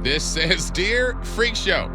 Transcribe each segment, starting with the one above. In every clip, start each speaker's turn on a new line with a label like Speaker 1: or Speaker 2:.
Speaker 1: This says, Dear Freak Show,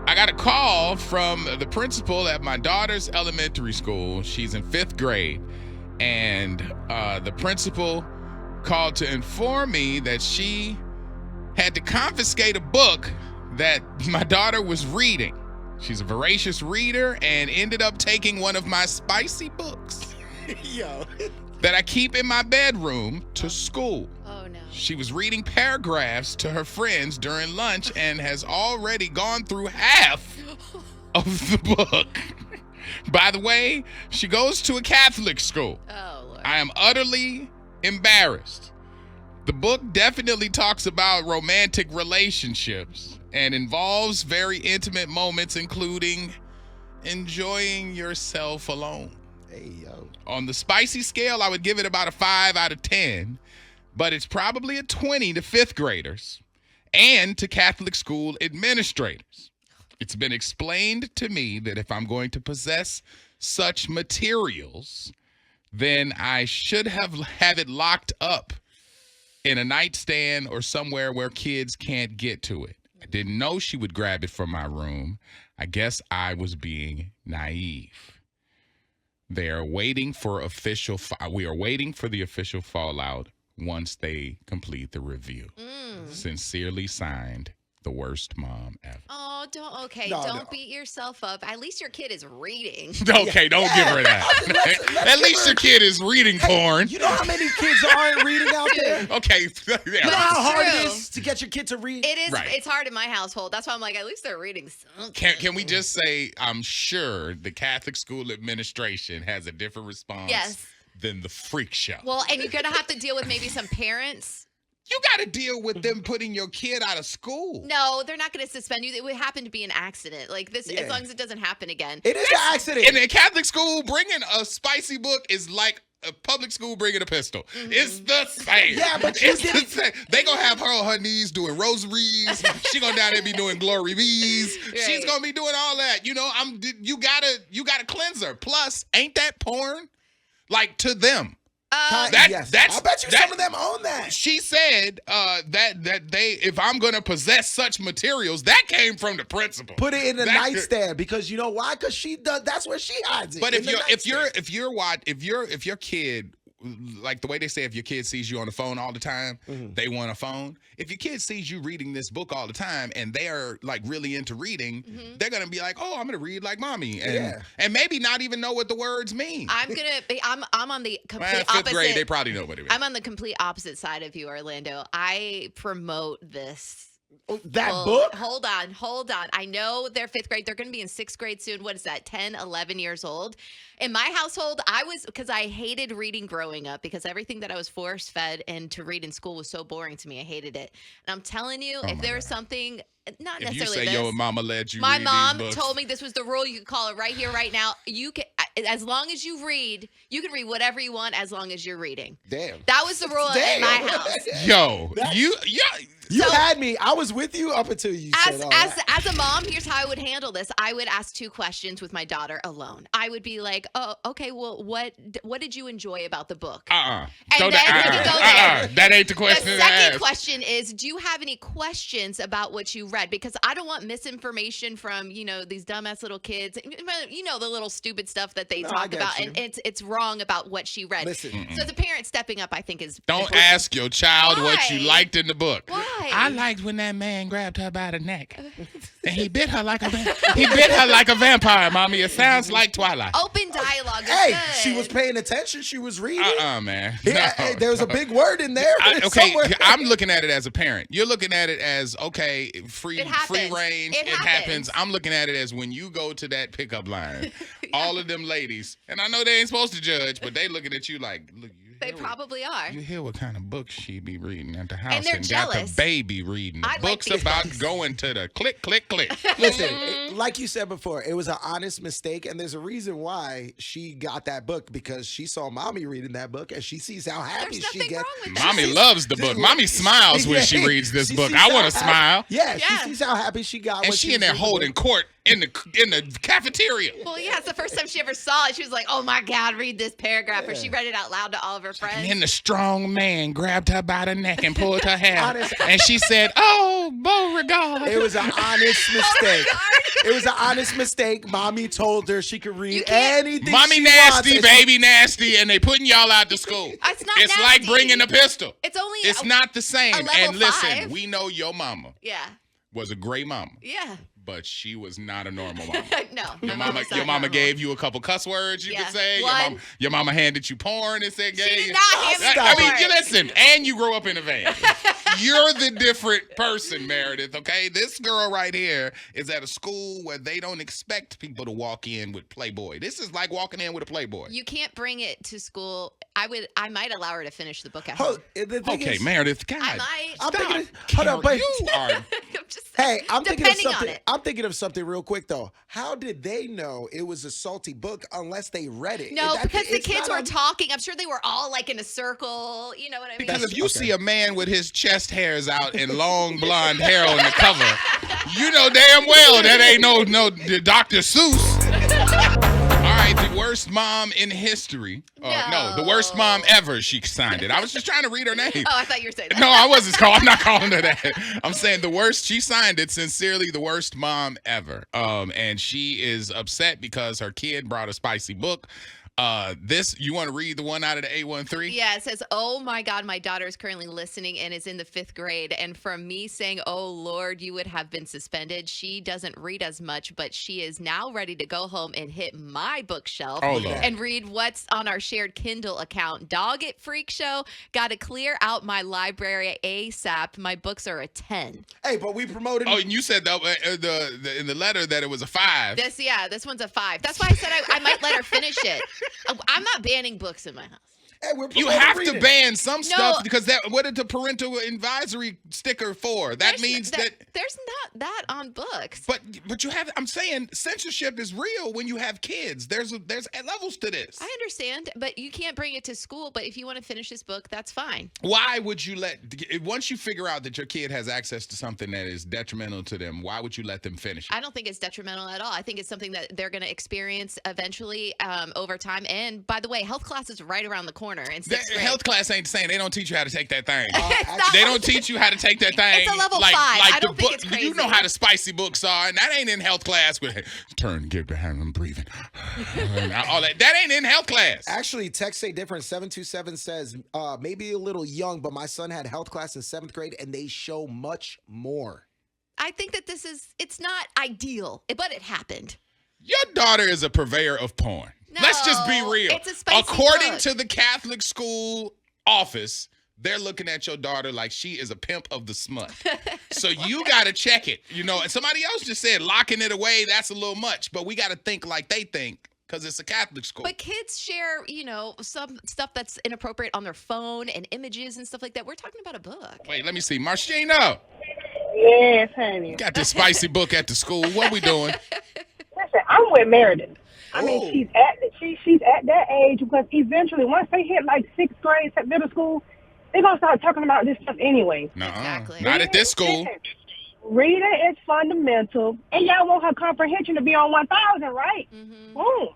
Speaker 1: I got a call from the principal at my daughter's elementary school. She's in 5th grade. And the principal called to inform me that she had to confiscate a book that my daughter was reading. She's a voracious reader and ended up taking one of my spicy books that I keep in my bedroom to school.
Speaker 2: Oh, no.
Speaker 1: She was reading paragraphs to her friends during lunch and has already gone through half of the book. By the way, she goes to a Catholic school.
Speaker 2: Oh, Lord.
Speaker 1: I am utterly embarrassed. The book definitely talks about romantic relationships and involves very intimate moments, including enjoying yourself alone.
Speaker 3: Hey, yo.
Speaker 1: On the spicy scale, I would give it about a 5 out of 10, but it's probably a 20 to 5th graders and to Catholic school administrators. It's been explained to me that if I'm going to possess such materials, then I should have it locked up in a nightstand or somewhere where kids can't get to it. I didn't know she would grab it from my room. I guess I was being naive. They are waiting for we are waiting for the official fallout once they complete the review. Sincerely signed, the worst mom ever.
Speaker 2: Oh, don't beat yourself up. At least your kid is reading.
Speaker 1: Okay, don't give her that. At least your kid is reading porn.
Speaker 3: You know how many kids aren't reading out there?
Speaker 1: Okay.
Speaker 3: You know how hard it is to get your kid to read?
Speaker 2: It is.
Speaker 1: Right.
Speaker 2: It's hard in my household. That's why I'm like, at least they're reading something.
Speaker 1: Can we just say, I'm sure the Catholic school administration has a different response than the Freak Show.
Speaker 2: Well, and you're going to have to deal with maybe some parents.
Speaker 1: You got to deal with them putting your kid out of school.
Speaker 2: No, they're not going to suspend you. It would happen to be an accident. Like this, as long as it doesn't happen again.
Speaker 3: It is an accident.
Speaker 1: In a Catholic school, bringing a spicy book is like a public school bringing a pistol. It's the same.
Speaker 3: Yeah, but
Speaker 1: it's the same. They gonna have her on her knees doing rosaries. She gonna down there be doing glory bees.
Speaker 2: Right.
Speaker 1: She's gonna be doing all that. You know, you gotta cleanse her. Plus, ain't that porn? Like to them.
Speaker 3: Yes. I bet you some of them own that.
Speaker 1: She said that they, if I'm gonna possess such materials, that came from the principal.
Speaker 3: Put it in the nightstand because you know why? Because she does. That's where she hides it.
Speaker 1: But if your kid, like the way they say, if your kid sees you on the phone all the time, they want a phone. If your kid sees you reading this book all the time and they are like really into reading, they're gonna be like, "Oh, I'm gonna read like mommy," and maybe not even know what the words mean.
Speaker 2: I'm on the complete
Speaker 1: Fifth
Speaker 2: opposite.
Speaker 1: grade, they probably know what it means.
Speaker 2: I'm on the complete opposite side of you, Orlando. I promote this.
Speaker 3: Book?
Speaker 2: Hold on. I know they're 5th grade. They're going to be in 6th grade soon. What is that, 10, 11 years old? In my household, because I hated reading growing up because everything that I was force-fed and to read in school was so boring to me. I hated it. And I'm telling you, if there was something, not
Speaker 1: if
Speaker 2: necessarily
Speaker 1: you say
Speaker 2: this.
Speaker 1: Your mama let you
Speaker 2: My
Speaker 1: read
Speaker 2: mom
Speaker 1: these books.
Speaker 2: told me this was the rule. You can call it right here, right now. You can, as long as you read, you can read whatever you want as long as you're reading.
Speaker 3: Damn.
Speaker 2: That was the rule in my house.
Speaker 1: Yo,
Speaker 3: You had me. I was with you up until you said all that.
Speaker 2: As a mom, here's how I would handle this. I would ask 2 questions with my daughter alone. I would be like, "Oh, okay. Well, what did you enjoy about the book?"
Speaker 1: And
Speaker 2: then we can go there.
Speaker 1: That ain't the question.
Speaker 2: The second question is, do you have any questions about what you read? Because I don't want misinformation from these dumbass little kids. The little stupid stuff that they talk about, and it's wrong about what she read.
Speaker 3: Listen.
Speaker 2: So the parent stepping up, I think, is
Speaker 1: Don't
Speaker 2: important.
Speaker 1: ask your child what you liked in the book.
Speaker 2: Why?
Speaker 1: I liked when that man grabbed her by the neck and he bit her like a vampire, mommy. It sounds like Twilight.
Speaker 2: Open dialogue is
Speaker 3: Hey,
Speaker 2: good.
Speaker 3: she was paying attention. She was reading.
Speaker 1: Man.
Speaker 3: Hey, there was a big word in there.
Speaker 1: Okay,
Speaker 3: somewhere.
Speaker 1: I'm looking at it as a parent. You're looking at it as, okay, free range.
Speaker 2: It happens.
Speaker 1: I'm looking at it as when you go to that pickup line, all of them ladies, and I know they ain't supposed to judge, but they looking at you like, look,
Speaker 2: They probably are.
Speaker 1: You hear what kind of books she be reading at the house,
Speaker 2: And they're
Speaker 1: got
Speaker 2: jealous.
Speaker 1: the baby reading the
Speaker 2: I like
Speaker 1: books
Speaker 2: these
Speaker 1: about
Speaker 2: books.
Speaker 1: going to the click, click, click.
Speaker 3: Listen, like you said before, it was an honest mistake, and there's a reason why she got that book because she saw mommy reading that book, and she sees how happy
Speaker 2: There's
Speaker 3: she
Speaker 2: nothing
Speaker 3: gets.
Speaker 2: wrong with that.
Speaker 1: Mommy loves the book. Mommy smiles when she reads this
Speaker 3: She
Speaker 1: book.
Speaker 3: sees
Speaker 1: I
Speaker 3: how
Speaker 1: want to
Speaker 3: happy-
Speaker 1: smile.
Speaker 3: Yeah,
Speaker 2: Yeah.
Speaker 3: she sees how happy she got.
Speaker 1: And
Speaker 3: when
Speaker 1: she
Speaker 3: was
Speaker 1: in there
Speaker 3: reading the
Speaker 1: holding
Speaker 3: book.
Speaker 1: court in the cafeteria.
Speaker 2: Well, yeah, it's the first time she ever saw it. She was like, "Oh my God, read this paragraph!" Or she read it out loud to all of her friends.
Speaker 1: And then the strong man grabbed her by the neck and pulled her hair.
Speaker 3: Honest-
Speaker 1: And she said, "Oh, boy." disregard.
Speaker 3: It was an honest
Speaker 2: Oh
Speaker 3: mistake.
Speaker 2: my God.
Speaker 3: It was an honest mistake. Mommy told her she could
Speaker 2: You
Speaker 3: read
Speaker 2: can't-
Speaker 3: anything
Speaker 1: Mommy
Speaker 3: she
Speaker 1: nasty,
Speaker 3: wants, and she-
Speaker 1: baby nasty, and they putting y'all out to school.
Speaker 2: It's not
Speaker 1: It's like
Speaker 2: nasty.
Speaker 1: bringing a pistol.
Speaker 2: It's only
Speaker 1: It's not the same.
Speaker 2: level
Speaker 1: And listen,
Speaker 2: 5.
Speaker 1: we know your mama
Speaker 2: Yeah.
Speaker 1: was a great mama,
Speaker 2: Yeah.
Speaker 1: but she was not a normal mama.
Speaker 2: No.
Speaker 1: Your
Speaker 2: my
Speaker 1: mama,
Speaker 2: mom's not
Speaker 1: your mama
Speaker 2: normal.
Speaker 1: gave you a couple cuss words you
Speaker 2: Yeah.
Speaker 1: could say.
Speaker 2: One.
Speaker 1: Your mama handed you porn and said,
Speaker 2: She
Speaker 1: "Gay."
Speaker 2: did not hand me
Speaker 1: I mean,
Speaker 2: porn.
Speaker 1: you listen, and you grew up in a van. You're the different person, Meredith, okay? This girl right here is at a school where they don't expect people to walk in with Playboy. This is like walking in with a Playboy.
Speaker 2: You can't bring it to school. I might allow her to finish the book at
Speaker 3: Hold-
Speaker 2: home.
Speaker 3: the thing
Speaker 1: Okay,
Speaker 3: is-
Speaker 1: Meredith, God.
Speaker 2: I might.
Speaker 3: I'm
Speaker 1: stop.
Speaker 3: thinking. Hold on, but
Speaker 1: You are.
Speaker 2: I'm just
Speaker 3: hey, I'm thinking of
Speaker 2: depending on
Speaker 3: something.
Speaker 2: it.
Speaker 3: I'm thinking of something real quick though. How did they know it was a salty book unless they read it?
Speaker 2: No, because the
Speaker 3: it's
Speaker 2: kids
Speaker 3: not
Speaker 2: were
Speaker 3: on-
Speaker 2: talking. I'm sure they were all like in a circle. You know what I mean?
Speaker 1: Because if you
Speaker 3: Okay.
Speaker 1: see a man with his chest hairs out and long blonde hair on the cover, you know damn well that ain't no Dr. Seuss. All right, the worst mom in history. No, the worst mom ever. She signed it. I was just trying to read her name.
Speaker 2: Oh, I thought you were saying that.
Speaker 1: No, I wasn't. I'm not calling her that. I'm saying the worst. She signed it sincerely. The worst mom ever. And she is upset because her kid brought a spicy book. You want to read the one out of the A13?
Speaker 2: Yeah, it says, "Oh my God, my daughter is currently listening and is in the 5th grade. And from me saying, 'Oh Lord, you would have been suspended,' she doesn't read as much, but she is now ready to go home and hit my bookshelf
Speaker 1: Oh, Lord.
Speaker 2: and read what's on our shared Kindle account. Dog it, freak show. Got to clear out my library ASAP. My books are a 10."
Speaker 3: Hey, but we promoted.
Speaker 1: Oh, and you said in the letter that it was a 5.
Speaker 2: This one's a 5. That's why I said I might let her finish it. I'm not banning books in my house.
Speaker 3: Hey, we're
Speaker 1: You
Speaker 3: promoting
Speaker 1: have to
Speaker 3: reading.
Speaker 1: ban some stuff because what is the parental advisory sticker for? That means that.
Speaker 2: There's not that on books.
Speaker 1: But you have. I'm saying censorship is real when you have kids. There's levels to this.
Speaker 2: I understand, but you can't bring it to school. But if you want to finish this book, that's fine.
Speaker 1: Why would you once you figure out that your kid has access to something that is detrimental to them, why would you let them finish it?
Speaker 2: I don't think it's detrimental at all. I think it's something that they're going to experience eventually over time. And by the way, health class is right around the corner in 6th grade.
Speaker 1: Health class ain't saying they don't teach you how to take that thing.
Speaker 2: not
Speaker 1: They
Speaker 2: like-
Speaker 1: don't teach you how to take that thing.
Speaker 2: It's a level
Speaker 1: like,
Speaker 2: 5.
Speaker 1: Like
Speaker 2: I don't
Speaker 1: the
Speaker 2: think
Speaker 1: book,
Speaker 2: it's crazy.
Speaker 1: You know how the spicy books are, and that ain't in health class. With turn, give the hand, I'm breathing. All that ain't in health class.
Speaker 3: Actually, text say different. 727 says maybe a little young, but my son had health class in 7th grade, and they show much more.
Speaker 2: I think that it's not ideal, but it happened.
Speaker 1: Your daughter is a purveyor of porn. Let's just be
Speaker 2: No,
Speaker 1: real.
Speaker 2: it's a spicy
Speaker 1: According
Speaker 2: book.
Speaker 1: to the Catholic school office, they're looking at your daughter like she is a pimp of the smut. So you got to check it. You know, and somebody else just said locking it away, that's a little much. But we got to think like they think because it's a Catholic school.
Speaker 2: But kids share, some stuff that's inappropriate on their phone and images and stuff like that. We're talking about a book.
Speaker 1: Wait, let me see. Marcino,
Speaker 4: Yes, honey.
Speaker 1: got this spicy book at the school. What we doing?
Speaker 4: Listen, I'm with Meredith. I
Speaker 3: Oh.
Speaker 4: mean, she's at that age because eventually, once they hit like 6th grade, middle school, they're gonna start talking about this stuff anyway.
Speaker 1: Nuh-uh.
Speaker 2: Exactly.
Speaker 1: Not at this school.
Speaker 4: Listen, reading is fundamental, and y'all want her comprehension to be on 1,000, right?
Speaker 2: Mm-hmm.
Speaker 4: Boom.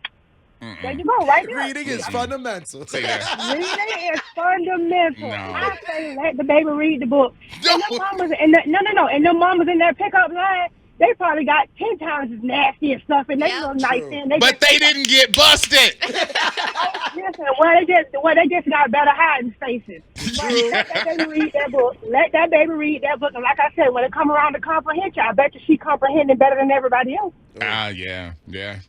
Speaker 4: There you go, right there.
Speaker 3: Reading is fundamental.
Speaker 1: See that?
Speaker 4: Reading is fundamental.
Speaker 1: No.
Speaker 4: I say let the baby read the book.
Speaker 1: No.
Speaker 4: And the mamas, and the mamas in that pickup line, they probably got 10 times as nasty and stuff, and they
Speaker 2: Yep.
Speaker 4: look nice.
Speaker 3: True.
Speaker 4: And
Speaker 1: But they didn't get busted.
Speaker 4: Listen, they just got better hiding spaces. But let that baby read that book. Let that baby read that book. And like I said, when it come around to comprehension, I bet you she comprehending better than everybody else.
Speaker 1: Yeah.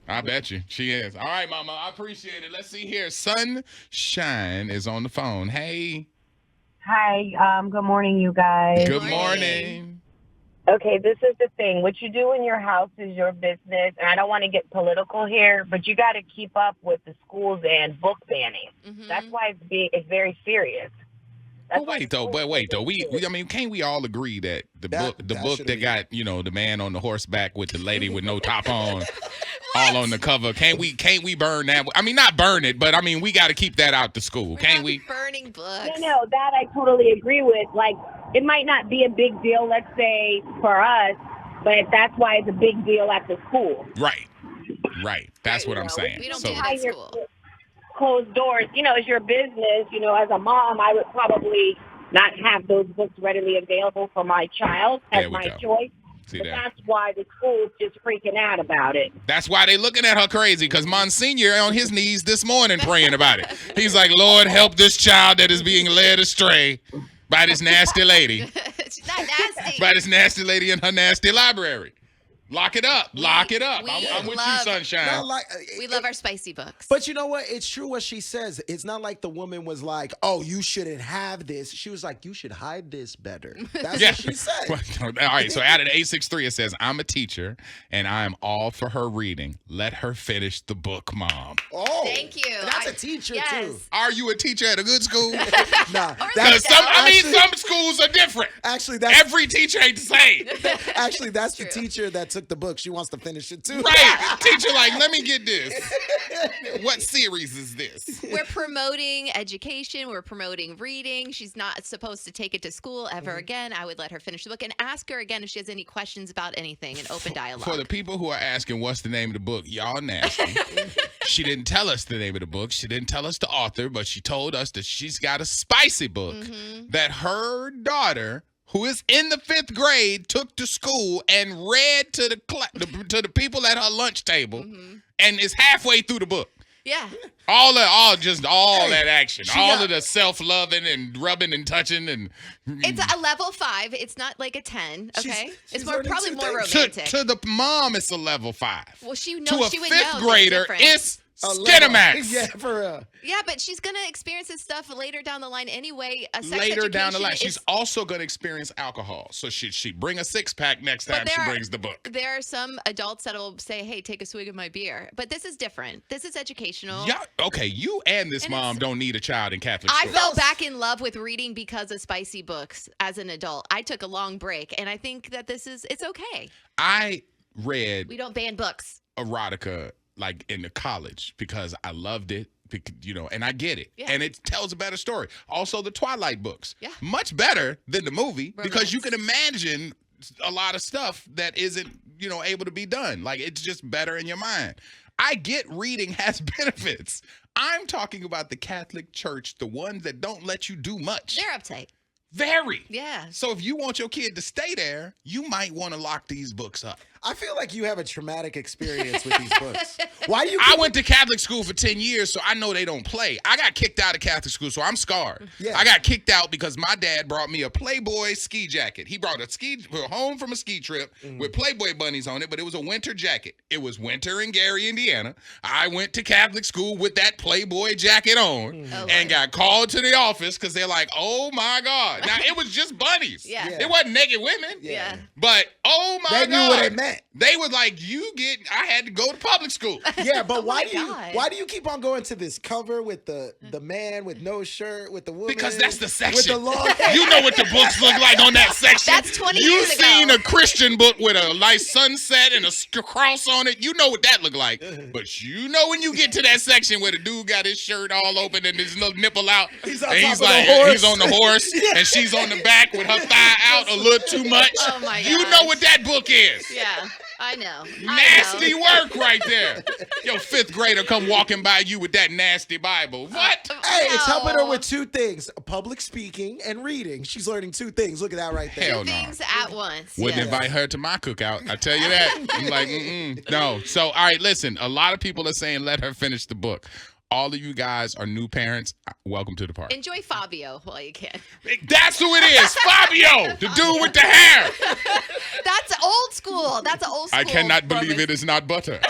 Speaker 1: I bet you she is. All right, Mama, I appreciate it. Let's see here. Sunshine is on the phone. Hey,
Speaker 4: Hi, good morning, you guys.
Speaker 1: good
Speaker 2: morning.
Speaker 1: morning.
Speaker 4: Okay, this is the thing. What you do in your house is your business, and I don't want to get political here, but you got to keep up with the schools and book banning.
Speaker 2: Mhm.
Speaker 4: That's why it's very serious. That's
Speaker 1: But
Speaker 4: why
Speaker 1: wait
Speaker 4: the
Speaker 1: though,
Speaker 4: schools
Speaker 1: we I mean, can't we all agree that the book
Speaker 3: that
Speaker 1: that
Speaker 3: should've been-
Speaker 1: got the man on the horseback with the lady with no top on, all on the cover? Can't we burn that? I mean, not burn it, but I mean we got to keep that out the school,
Speaker 2: We're
Speaker 1: can't
Speaker 2: not
Speaker 1: we?
Speaker 2: burning books.
Speaker 4: No, that I totally agree with. Like, it might not be a big deal, let's say, for us, but that's why it's a big deal at the school.
Speaker 1: Right. That's what I'm saying.
Speaker 2: We don't
Speaker 1: So
Speaker 2: do that at school.
Speaker 4: Closed doors, it's your business. As a mom, I would probably not have those books readily available for my child
Speaker 1: There
Speaker 4: as
Speaker 1: we
Speaker 4: my
Speaker 1: go.
Speaker 4: choice.
Speaker 1: See
Speaker 4: But
Speaker 1: that?
Speaker 4: that's why the school's just freaking out about it.
Speaker 1: That's why they looking at her crazy, because Monsignor on his knees this morning praying about it. He's like, Lord, help this child that is being led astray by this nasty lady.
Speaker 2: She's not nasty.
Speaker 1: By this nasty lady in her nasty library. Lock it up. Lock it up.
Speaker 2: we
Speaker 1: I'm with you,
Speaker 2: love-
Speaker 1: Sunshine.
Speaker 3: Not like,
Speaker 2: We love our spicy books.
Speaker 3: But you know what? It's true what she says. It's not like the woman was like, "Oh, you shouldn't have this." She was like, "You should hide this better." That's
Speaker 1: Yeah.
Speaker 3: what she said.
Speaker 1: All right, so out of the 863, it says, I'm a teacher, and I am all for her reading. Let her finish the book, Mom.
Speaker 3: Oh,
Speaker 2: Thank you.
Speaker 3: That's a teacher too.
Speaker 2: Yes.
Speaker 1: Are you a teacher at a good school?
Speaker 3: Nah,
Speaker 2: Or
Speaker 1: Because
Speaker 2: like
Speaker 1: some schools are different.
Speaker 3: actually, that's
Speaker 1: Every teacher ain't the same.
Speaker 3: actually that's the
Speaker 2: True.
Speaker 3: teacher that took the book. She wants to finish it too.
Speaker 1: Right. Teacher like, let me get this. What series is this?
Speaker 2: We're promoting education. We're promoting reading. She's not supposed to take it to school ever again. I would let her finish the book and ask her again if she has any questions about anything in open dialogue.
Speaker 1: For the people who are asking what's the name of the book, y'all nasty. She didn't tell us the name of the book. She didn't tell us the author, but she told us that she's got a spicy book that her daughter, who is in the 5th grade, took to school and read to the people at her lunch table, and is halfway through the book.
Speaker 2: Yeah.
Speaker 1: All that action,
Speaker 3: she
Speaker 1: all
Speaker 3: got-
Speaker 1: of the self-loving and rubbing and touching and
Speaker 2: It's a level 5. It's not like a 10. Okay.
Speaker 3: She's
Speaker 2: It's more
Speaker 3: learning
Speaker 2: probably
Speaker 3: two
Speaker 2: more
Speaker 3: things.
Speaker 2: romantic.
Speaker 1: to the mom, it's a level 5.
Speaker 2: Well, she
Speaker 1: To
Speaker 2: knows
Speaker 1: a
Speaker 2: she would
Speaker 1: 5th
Speaker 2: know the
Speaker 1: grader,
Speaker 2: difference.
Speaker 1: it's
Speaker 3: A level.
Speaker 1: Skinamax.
Speaker 3: Yeah, for real.
Speaker 2: Yeah, but she's gonna experience this stuff later down the line anyway. Sex
Speaker 1: Later down the
Speaker 2: education
Speaker 1: line,
Speaker 2: is-
Speaker 1: she's also going to experience alcohol. So she bring a 6-pack next
Speaker 2: But
Speaker 1: time she
Speaker 2: there are-
Speaker 1: brings the book.
Speaker 2: There are some adults that will say, "Hey, take a swig of my beer," but this is different. This is educational.
Speaker 1: Yeah, okay. You and this
Speaker 2: And
Speaker 1: mom
Speaker 2: it's-
Speaker 1: don't need a child in Catholic
Speaker 2: I
Speaker 1: school.
Speaker 2: fell back in love with reading because of spicy books as an adult. I took a long break, and I think that it's okay.
Speaker 1: I read
Speaker 2: We don't ban books.
Speaker 1: erotica like in the college because I loved it. And I get it.
Speaker 2: Yeah.
Speaker 1: And it tells a better story. Also, the Twilight books.
Speaker 2: Yeah.
Speaker 1: Much better than the movie because you can
Speaker 2: Romance.
Speaker 1: imagine a lot of stuff that isn't, able to be done. Like, it's just better in your mind. I get reading has benefits. I'm talking about the Catholic Church, the ones that don't let you do much.
Speaker 2: They're uptight.
Speaker 1: Very.
Speaker 2: Yeah.
Speaker 1: So if you want your kid to stay there, you might want to lock these books up.
Speaker 3: I feel like you have a traumatic experience with these books. Why do you?
Speaker 1: I went to Catholic school for 10 years, so I know they don't play. I got kicked out of Catholic school, so I'm scarred.
Speaker 3: Yeah.
Speaker 1: I got kicked out because my dad brought me a Playboy ski jacket. He brought home from a ski trip with Playboy bunnies on it, but it was a winter jacket. It was winter in Gary, Indiana. I went to Catholic school with that Playboy jacket on
Speaker 2: Oh,
Speaker 1: and
Speaker 2: Lord.
Speaker 1: got called to the office because they're like, oh my God. Now, it was just bunnies.
Speaker 2: Yeah.
Speaker 3: Yeah.
Speaker 1: It wasn't naked women.
Speaker 2: Yeah.
Speaker 1: But, oh my
Speaker 3: They
Speaker 1: God.
Speaker 3: knew what it meant.
Speaker 1: They was like, I had to go to public school.
Speaker 3: Yeah, but
Speaker 2: Oh
Speaker 3: why
Speaker 2: my
Speaker 3: do you
Speaker 2: God.
Speaker 3: why do you keep on going to this cover with the man with no shirt with the woman?
Speaker 1: Because that's the
Speaker 3: with
Speaker 1: section.
Speaker 3: the long hair?
Speaker 1: You know what the books look like on that section.
Speaker 2: That's 20
Speaker 1: You've
Speaker 2: years ago.
Speaker 1: seen a Christian book with a nice sunset and a cross on it. You know what that look like. But you know when you get to that section where the dude got his shirt all open and his little nipple out.
Speaker 3: He's on
Speaker 1: and
Speaker 3: top
Speaker 1: he's
Speaker 3: of the
Speaker 1: like,
Speaker 3: horse.
Speaker 1: he's on the horse and she's on the back with her thigh out a little too much.
Speaker 2: Oh my
Speaker 1: You
Speaker 2: gosh.
Speaker 1: know what that book is.
Speaker 2: Yeah. I know.
Speaker 1: Nasty work right there. Your 5th grader come walking by you with that nasty Bible. What?
Speaker 3: Hey, it's helping her
Speaker 2: No.
Speaker 3: with 2 things: public speaking and reading. She's learning 2 things. Look at that right there.
Speaker 1: Hell no.
Speaker 2: Things at once.
Speaker 1: Wouldn't
Speaker 2: yes.
Speaker 1: invite her to my cookout. I tell you that. I'm like, no. So, all right, listen. A lot of people are saying let her finish the book. All of you guys are new parents. Welcome to the party.
Speaker 2: Enjoy Fabio while you can.
Speaker 1: That's who it is. Fabio, the dude with the hair.
Speaker 2: That's old school. That's old school.
Speaker 1: I cannot believe
Speaker 2: premise.
Speaker 1: it is not butter.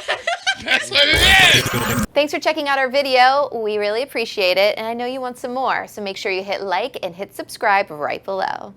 Speaker 1: That's what it is.
Speaker 5: Thanks for checking out our video. We really appreciate it, and I know you want some more, so make sure you hit like and hit subscribe right below.